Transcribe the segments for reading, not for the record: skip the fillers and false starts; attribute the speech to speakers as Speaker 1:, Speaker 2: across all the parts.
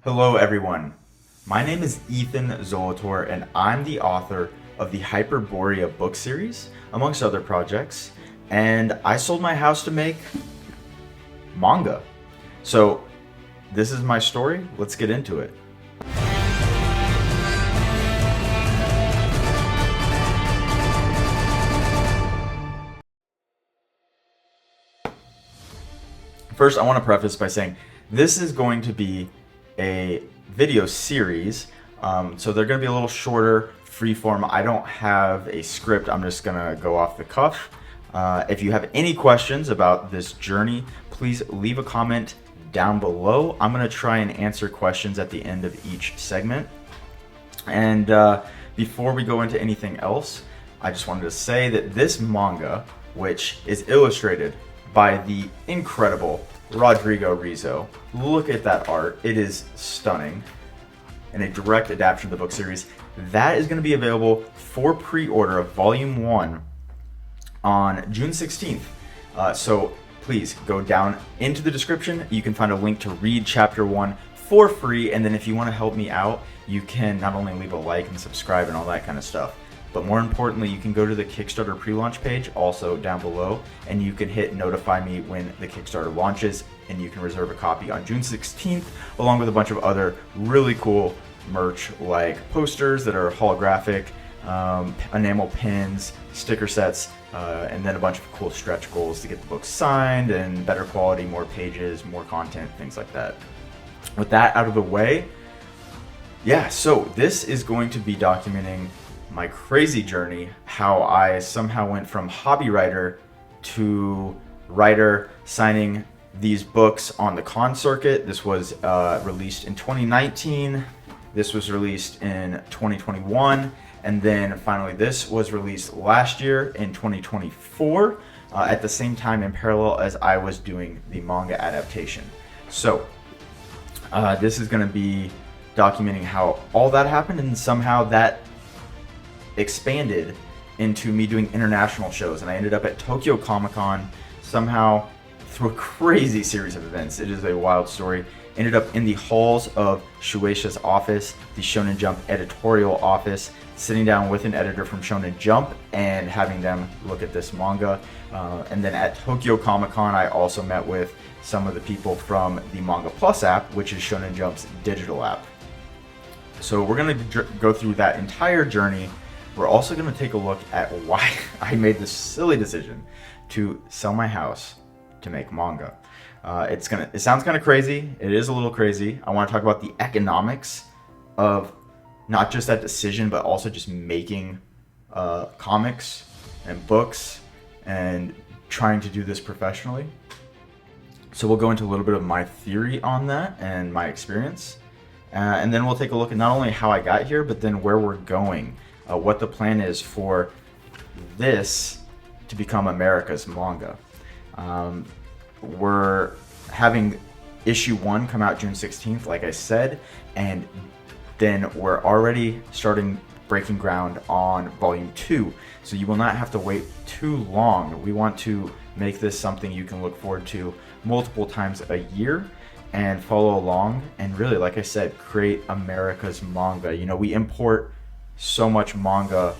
Speaker 1: Hello everyone, my name is Ethan Zolotor and I'm the author of the Hyperborea book series, amongst other projects, and I sold my house to make manga. So this is my story, let's get into it. First, I want to preface by saying this is going to be a video series, so they're going to be a little shorter, freeform. I don't have a script, I'm just going to go off the cuff. If you have any questions about this journey, please leave a comment down below. I'm going to try and answer questions at the end of each segment. And before we go into anything else, I just wanted to say that this manga, which is illustrated by the incredible Rodrigo Rizzo. Look at that art. It is stunning. And a direct adaptation of the book series. That is going to be available for pre-order of Volume 1 on June 16th. So please go down into the description. You can find a link to read Chapter 1 for free. And then if you want to help me out, you can not only leave a like and subscribe and all that kind of stuff, but more importantly, you can go to the Kickstarter pre-launch page, also down below, and you can hit notify me when the Kickstarter launches, and you can reserve a copy on June 16th, along with a bunch of other really cool merch like posters that are holographic, enamel pins, sticker sets, and then a bunch of cool stretch goals to get the book signed and better quality, more pages, more content, things like that. With that out of the way, yeah, so this is going to be documenting my crazy journey, how I somehow went from hobby writer to writer, signing these books on the con circuit. This was released in 2019. This was released in 2021. And then finally this was released last year in 2024, at the same time in parallel as I was doing the manga adaptation. So this is going to be documenting how all that happened, and somehow that expanded into me doing international shows, and I ended up at Tokyo Comicon somehow through a crazy series of events. It is a wild story. Ended up in the halls of Shueisha's office, the Shonen Jump editorial office, sitting down with an editor from Shonen Jump and having them look at this manga. And then at Tokyo Comicon, I also met with some of the people from the Manga Plus app, which is Shonen Jump's digital app. So we're going to go through that entire journey. We're also going to take a look at why I made this silly decision to sell my house to make manga. It sounds kind of crazy. It is a little crazy. I want to talk about the economics of not just that decision, but also just making comics and books and trying to do this professionally. So we'll go into a little bit of my theory on that and my experience. And then we'll take a look at not only how I got here, but then where we're going. What the plan is for this to become America's manga. We're having issue 1 come out June 16th, like I said, and then we're already starting breaking ground on volume 2. So you will not have to wait too long. We want to make this something you can look forward to multiple times a year and follow along and really, like I said, create America's manga. You know, we import so much manga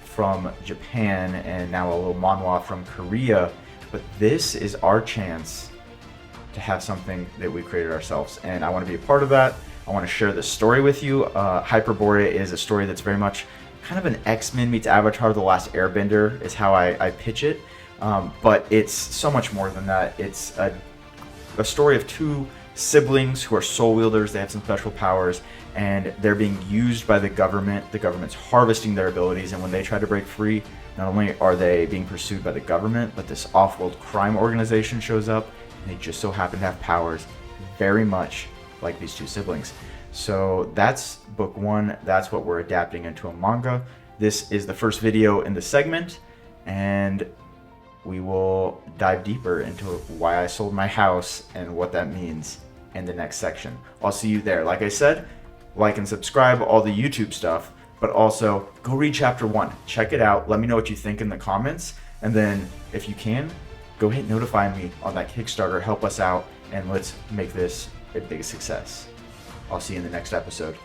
Speaker 1: from Japan and now a little manhwa from Korea, but this is our chance to have something that we created ourselves, and I want to be a part of that. I want to share this story with you. Hyperborea is a story that's very much kind of an X-Men meets Avatar: The Last Airbender is how I pitch it, but it's so much more than that. It's a story of 2 siblings who are soul wielders. They have some special powers, and they're being used by the government. The government's harvesting their abilities, and when they try to break free, not only are they being pursued by the government, but this off-world crime organization shows up, and they just so happen to have powers very much like these 2 siblings. So that's book 1. That's what we're adapting into a manga. This is the first video in the segment, and we will dive deeper into why I sold my house and what that means in the next section. I'll see you there. Like I said, like and subscribe, all the YouTube stuff, but also go read chapter 1. Check it out. Let me know what you think in the comments. And then if you can, go hit notify me on that Kickstarter. Help us out, and let's make this a big success. I'll see you in the next episode.